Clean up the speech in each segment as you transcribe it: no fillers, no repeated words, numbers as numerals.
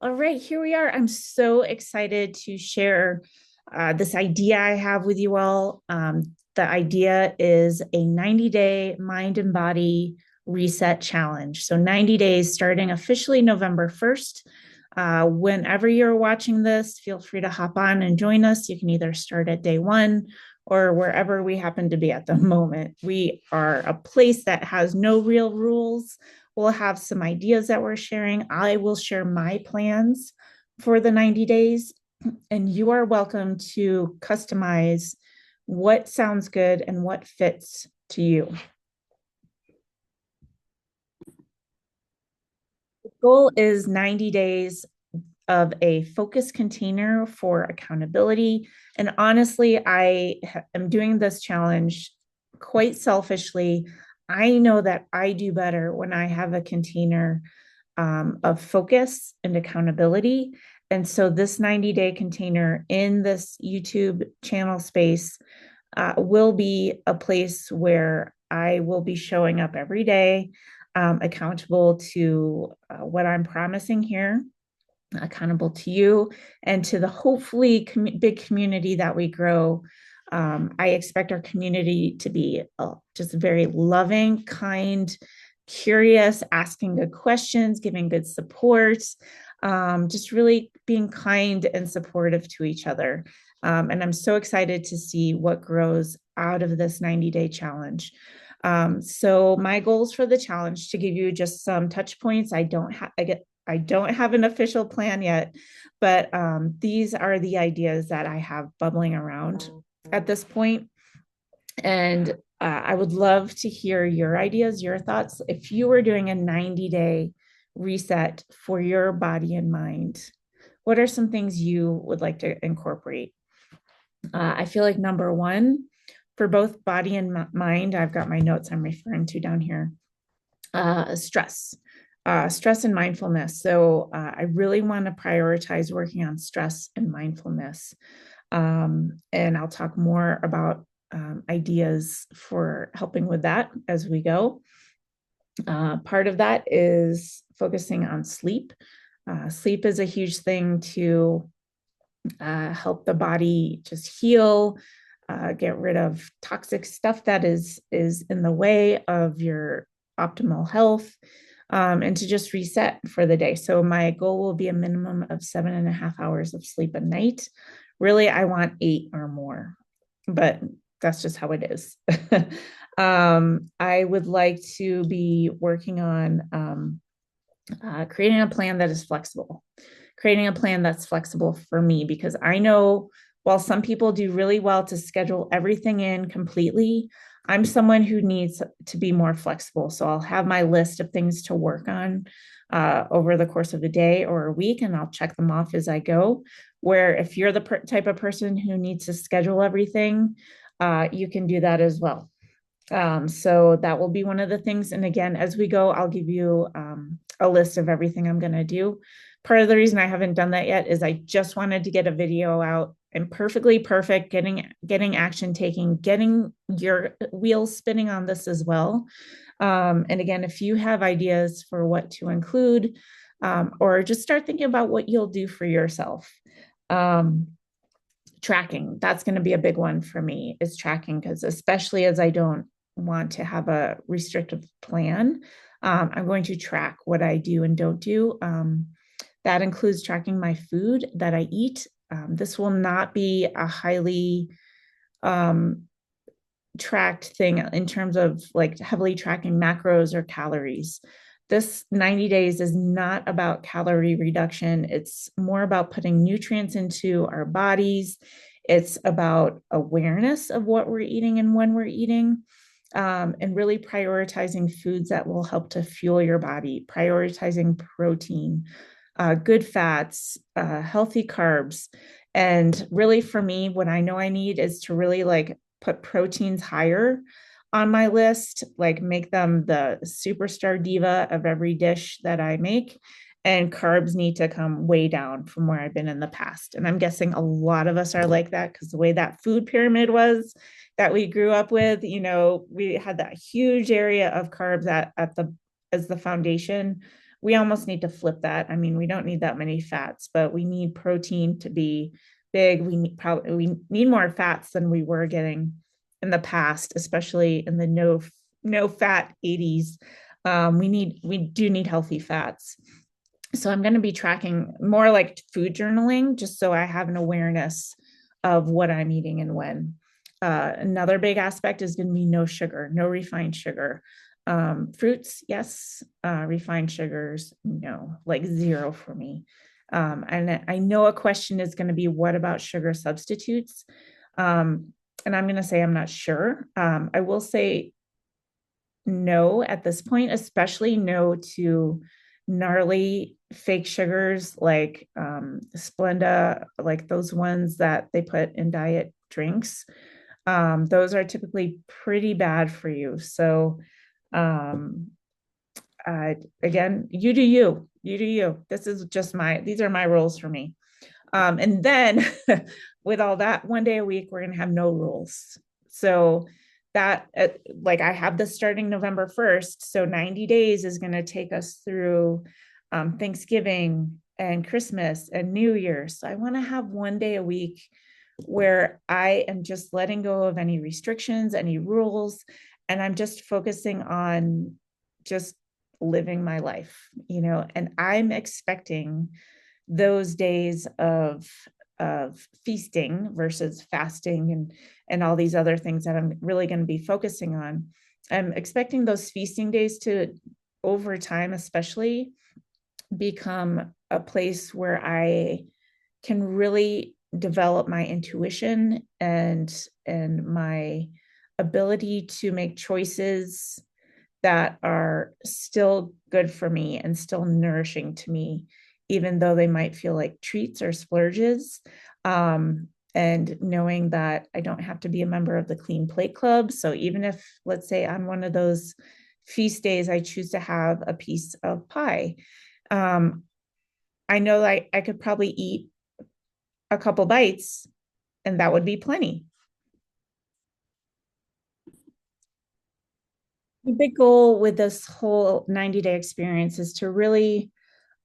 All right, here we are. I'm so excited to share this idea I have with you all. The idea is a 90-day mind and body reset challenge. So 90 days starting officially November 1st. Whenever you're watching this, feel free to hop on and join us. You can either start at day one or wherever we happen to be at the moment. We are a place that has no real rules. We'll have some ideas that we're sharing. I will share my plans for the 90 days, and you are welcome to customize what sounds good and what fits to you. The goal is 90 days of a focus container for accountability. And honestly, am doing this challenge quite selfishly. I know that I do better when I have a container of focus and accountability. And so, this 90-day container in this YouTube channel space will be a place where I will be showing up every day, accountable to what I'm promising here, accountable to you, and to the hopefully big community that we grow. I expect our community to be just very loving, kind, curious, asking good questions, giving good support, just really being kind and supportive to each other. And I'm so excited to see what grows out of this 90-day challenge. So my goals for the challenge, to give you just some touch points, I don't have an official plan yet, but these are the ideas that I have bubbling around at this point. And I would love to hear your ideas, your thoughts. If you were doing a 90-day reset for your body and mind, what are some things you would like to incorporate? I feel like number one, for both body and mind, I've got my notes I'm referring to down here. Stress and mindfulness. So I really want to prioritize working on stress and mindfulness. And I'll talk more about ideas for helping with that as we go. Part of that is focusing on sleep. Sleep is a huge thing to help the body just heal, get rid of toxic stuff that is in the way of your optimal health, and to just reset for the day. So my goal will be a minimum of 7.5 hours of sleep a night. Really, I want 8 or more, but that's just how it is. I would like to be working on creating a plan that is flexible, creating a plan that's flexible for me, because I know while some people do really well to schedule everything in completely, I'm someone who needs to be more flexible. So I'll have my list of things to work on over the course of a day or a week, and I'll check them off as I go. Where if you're the type of person who needs to schedule everything, you can do that as well. So that will be one of the things. And again, as we go, I'll give you a list of everything I'm going to do. Part of the reason I haven't done that yet is I just wanted to get a video out and perfectly perfect, getting action taking, getting your wheels spinning on this as well. And again, if you have ideas for what to include, or just start thinking about what you'll do for yourself. Tracking, that's going to be a big one for me, is tracking, because especially as I don't want to have a restrictive plan, I'm going to track what I do and don't do. That includes tracking my food that I eat. This will not be a highly tracked thing in terms of like heavily tracking macros or calories. This 90 days is not about calorie reduction. It's more about putting nutrients into our bodies. It's about awareness of what we're eating and when we're eating, and really prioritizing foods that will help to fuel your body, prioritizing protein, good fats, healthy carbs. And really for me, what I know I need is to really like put proteins higher on my list, like make them the superstar diva of every dish that I make. And carbs need to come way down from where I've been in the past. And I'm guessing a lot of us are like that, because the way that food pyramid was that we grew up with, we had that huge area of carbs at the as the foundation, we almost need to flip that. I mean, we don't need that many fats, but we need protein to be big. We need more fats than we were getting in the past, especially in the no fat 80s. We do need healthy fats. So I'm going to be tracking more like food journaling, just so I have an awareness of what I'm eating and when. Another big aspect is going to be no sugar, no refined sugar. Fruits, yes. Refined sugars, no, like zero for me. And I know a question is going to be, what about sugar substitutes? And I'm going to say I'm not sure. I will say no at this point, especially no to gnarly fake sugars like Splenda, like those ones that they put in diet drinks. Those are typically pretty bad for you. So, um, again, you do you, you do you. These are my rules for me. And then with all that, one day a week, we're going to have no rules. So that, like, I have this starting November 1st. So 90 days is going to take us through Thanksgiving and Christmas and New Year. So I want to have one day a week where I am just letting go of any restrictions, any rules, and I'm just focusing on just living my life, and I'm expecting those days of feasting versus fasting and all these other things that I'm really going to be focusing on. I'm expecting those feasting days to, over time especially, become a place where I can really develop my intuition and my ability to make choices that are still good for me and still nourishing to me, even though they might feel like treats or splurges. And knowing that I don't have to be a member of the Clean Plate Club. So even if, let's say, on one of those feast days, I choose to have a piece of pie, um, I know that I could probably eat a couple bites and that would be plenty. The big goal with this whole 90-day experience is to really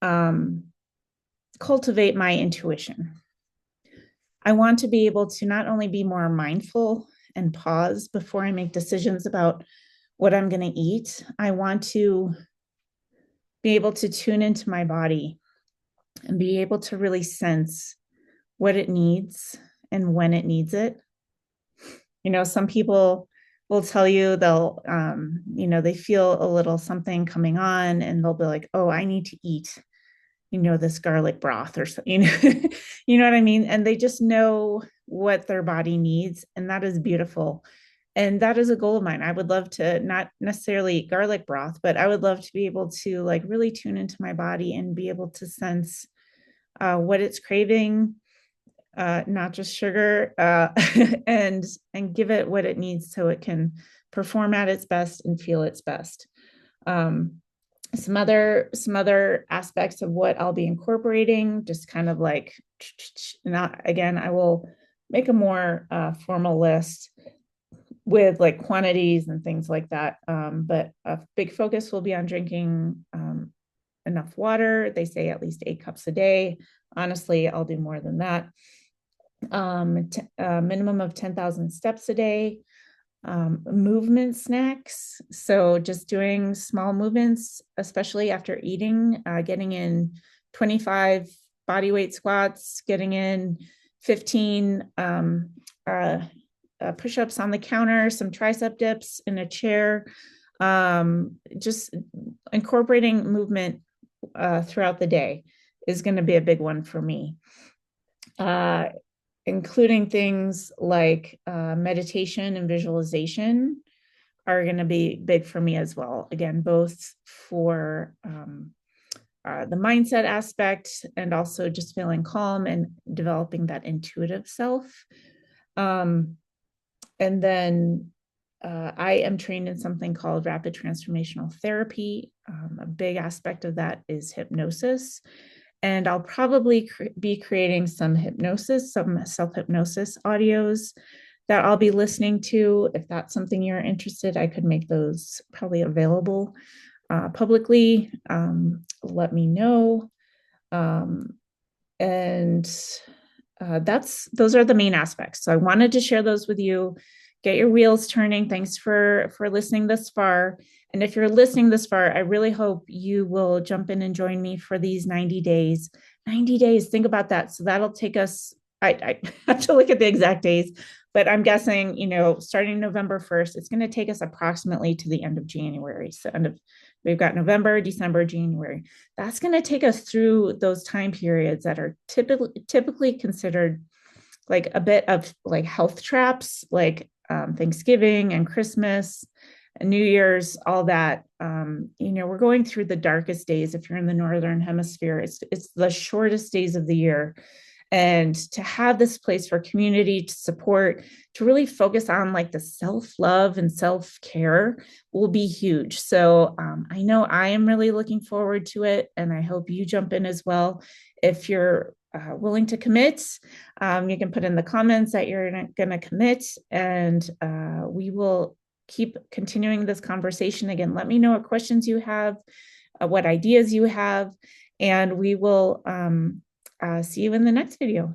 um, cultivate my intuition. I want to be able to not only be more mindful and pause before I make decisions about what I'm going to eat, I want to be able to tune into my body and be able to really sense what it needs and when it needs it. Some people will tell you they feel a little something coming on and they'll be like, oh, I need to eat, this garlic broth or something, you know what I mean? And they just know what their body needs. And that is beautiful. And that is a goal of mine. I would love to not necessarily eat garlic broth, but I would love to be able to like really tune into my body and be able to sense what it's craving, not just sugar, and give it what it needs so it can perform at its best and feel its best. Um, some other aspects of what I'll be incorporating, just kind of like, not again, I will make a more formal list with like quantities and things like that. But a big focus will be on drinking enough water. They say at least 8 cups a day. Honestly, I'll do more than that. Minimum of 10,000 steps a day. Movement snacks. So just doing small movements, especially after eating, getting in 25 body weight squats, getting in 15 push-ups on the counter, some tricep dips in a chair, just incorporating movement throughout the day is going to be a big one for me. Including things like meditation and visualization are going to be big for me as well. Again, both for the mindset aspect and also just feeling calm and developing that intuitive self. And then I am trained in something called rapid transformational therapy. A big aspect of that is hypnosis. And I'll probably be creating some self-hypnosis audios that I'll be listening to. If that's something you're interested, I could make those probably available. publicly, let me know. Um, and those are the main aspects. So I wanted to share those with you. Get your wheels turning. Thanks for listening this far. And if you're listening this far, I really hope you will jump in and join me for these 90 days. 90 days, think about that. So that'll take us, I have to look at the exact days, but I'm guessing, starting November 1st, it's going to take us approximately to the end of January. So we've got November, December, January. That's going to take us through those time periods that are typically considered like a bit of like health traps, like Thanksgiving and Christmas and New Year's, all that. We're going through the darkest days. If you're in the Northern Hemisphere, it's the shortest days of the year. And to have this place for community to support, to really focus on like the self-love and self-care will be huge. So I know I am really looking forward to it, and I hope you jump in as well. If you're willing to commit, you can put in the comments that you're going to commit, and we will keep continuing this conversation. Again, let me know what questions you have, what ideas you have, and we will see you in the next video.